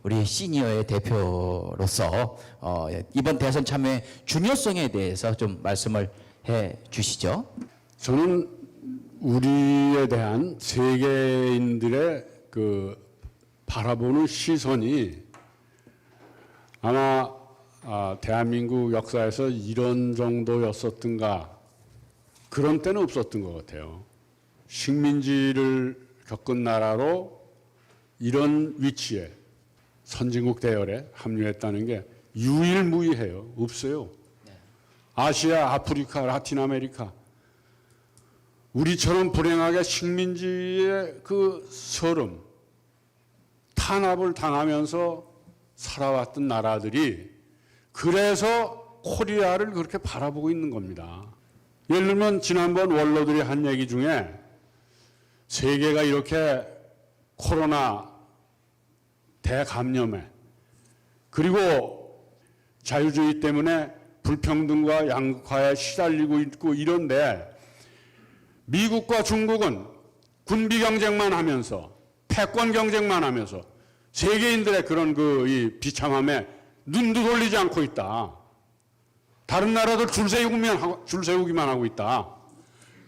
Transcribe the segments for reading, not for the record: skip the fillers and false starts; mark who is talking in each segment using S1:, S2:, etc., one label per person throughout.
S1: 우리 시니어의 대표로서 이번 대선 참여의 중요성에 대해서 좀 말씀을 해 주시죠.
S2: 저는 우리에 대한 세계인들의 그 바라보는 시선이 아마 대한민국 역사에서 이런 정도였었던가 그런 때는 없었던 것 같아요. 식민지를 겪은 나라로 이런 위치에 선진국 대열에 합류했다는 게 유일무이해요. 없어요. 아시아, 아프리카, 라틴 아메리카 우리처럼 불행하게 식민지의 그 서름, 탄압을 당하면서 살아왔던 나라들이 그래서 코리아를 그렇게 바라보고 있는 겁니다. 예를 들면 지난번 원로들이 한 얘기 중에 세계가 이렇게 코로나 대감염에 그리고 자유주의 때문에 불평등과 양극화에 시달리고 있고 이런데 미국과 중국은 군비 경쟁만 하면서 패권 경쟁만 하면서 세계인들의 그런 이 비참함에 눈도 돌리지 않고 있다. 다른 나라들 줄 세우기만 하고 있다.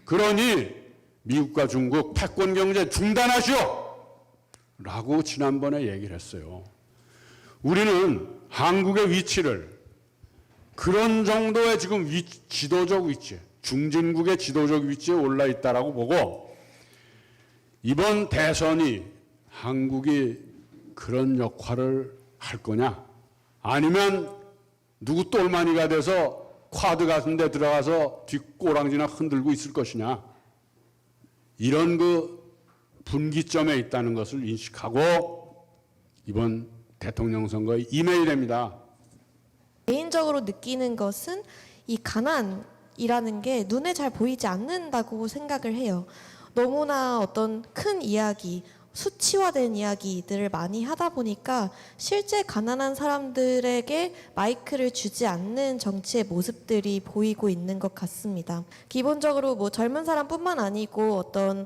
S2: 그러니 미국과 중국 패권 경제 중단하시오! 라고 지난번에 얘기를 했어요. 우리는 한국의 위치를 그런 정도의 지금 지도적 위치, 중진국의 지도적 위치에 올라 있다라고 보고 이번 대선이 한국이 그런 역할을 할 거냐? 아니면 누구 똘마니가 돼서 쿼드 같은 데 들어가서 뒷꼬랑지나 흔들고 있을 것이냐? 이런 그 분기점에 있다는 것을 인식하고 이번 대통령 선거에 임해야 됩니다.
S3: 개인적으로 느끼는 것은 이 가난이라는 게 눈에 잘 보이지 않는다고 생각을 해요. 너무나 어떤 큰 이야기, 수치화된 이야기들을 많이 하다 보니까 실제 가난한 사람들에게 마이크를 주지 않는 정치의 모습들이 보이고 있는 것 같습니다. 기본적으로 뭐 젊은 사람뿐만 아니고 어떤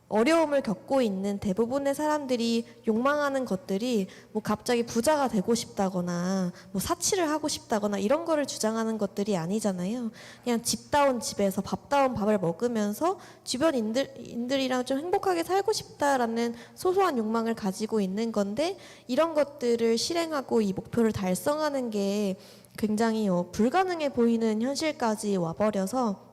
S3: 어려움을 겪고 있는 대부분의 사람들이 욕망하는 것들이 뭐 갑자기 부자가 되고 싶다거나 뭐 사치를 하고 싶다거나 이런 거를 주장하는 것들이 아니잖아요. 그냥 집다운 집에서 밥다운 밥을 먹으면서 주변 인들이랑 좀 행복하게 살고 싶다라는 소소한 욕망을 가지고 있는 건데 이런 것들을 실행하고 이 목표를 달성하는 게 굉장히 불가능해 보이는 현실까지 와버려서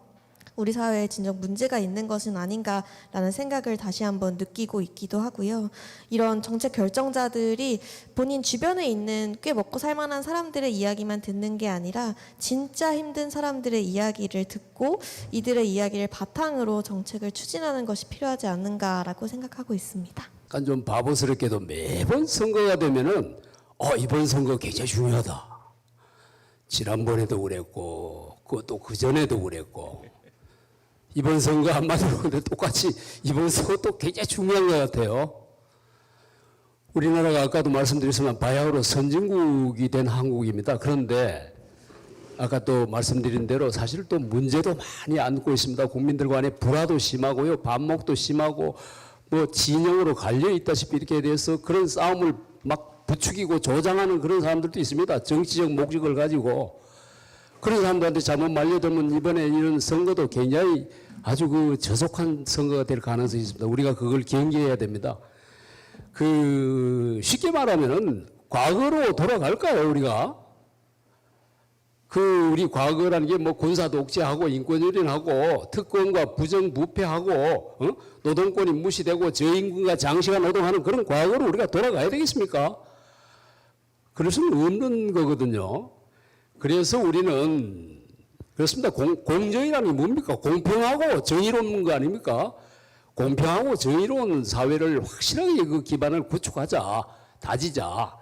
S3: 우리 사회에 진정 문제가 있는 것은 아닌가라는 생각을 다시 한번 느끼고 있기도 하고요. 이런 정책 결정자들이 본인 주변에 있는 꽤 먹고 살만한 사람들의 이야기만 듣는 게 아니라 진짜 힘든 사람들의 이야기를 듣고 이들의 이야기를 바탕으로 정책을 추진하는 것이 필요하지 않는가라고 생각하고 있습니다.
S4: 약간 좀 바보스럽게도 매번 선거가 되면은 이번 선거 굉장히 중요하다. 지난번에도 그랬고 또 그전에도 그랬고 이번 선거 한마디로 근데 똑같이 이번 선거도 굉장히 중요한 것 같아요. 우리나라가 아까도 말씀드렸지만 바야흐로 선진국이 된 한국입니다. 그런데 아까 또 말씀드린 대로 사실 또 문제도 많이 안고 있습니다. 국민들 간에 불화도 심하고요. 반목도 심하고 뭐 진영으로 갈려 있다시피 이렇게 돼서 그런 싸움을 막 부추기고 조장하는 그런 사람들도 있습니다. 정치적 목적을 가지고. 그런 사람들한테 잘못 말려들면 이번에 이런 선거도 굉장히 아주 그 저속한 선거가 될 가능성이 있습니다. 우리가 그걸 경계해야 됩니다. 쉽게 말하면은 과거로 돌아갈까요, 우리가? 우리 과거라는 게 뭐 군사 독재하고 인권유린하고 특권과 부정부패하고 노동권이 무시되고 저임금과 장시간 노동하는 그런 과거로 우리가 돌아가야 되겠습니까? 그럴 수는 없는 거거든요. 그래서 우리는 그렇습니다. 공정이라는 게 뭡니까? 공평하고 정의로운 거 아닙니까? 공평하고 정의로운 사회를 확실하게 그 기반을 구축하자, 다지자.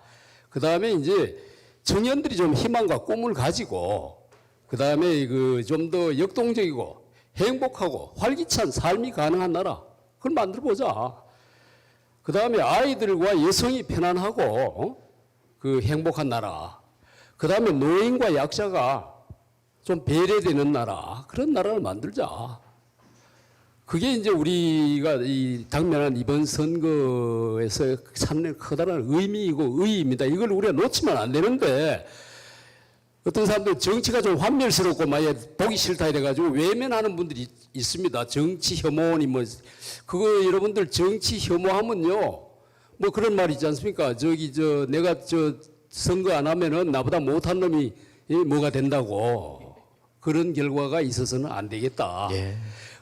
S4: 그 다음에 이제 청년들이 좀 희망과 꿈을 가지고, 그 다음에 좀 더 역동적이고 행복하고 활기찬 삶이 가능한 나라, 그걸 만들어 보자. 그 다음에 아이들과 여성이 편안하고 행복한 나라. 그 다음에 노인과 약자가 좀 배려되는 나라, 그런 나라를 만들자. 그게 이제 우리가 이 당면한 이번 선거에서 찾는 커다란 의미이고 의의입니다. 이걸 우리가 놓치면 안 되는데 어떤 사람들 정치가 좀 환멸스럽고 만약 보기 싫다 이래가지고 외면하는 분들이 있습니다. 정치 혐오니 뭐 그거 여러분들 정치 혐오하면요 뭐 그런 말 있지 않습니까? 내가 선거 안 하면은 나보다 못한 놈이 뭐가 된다고 그런 결과가 있어서는 안 되겠다.
S1: 예.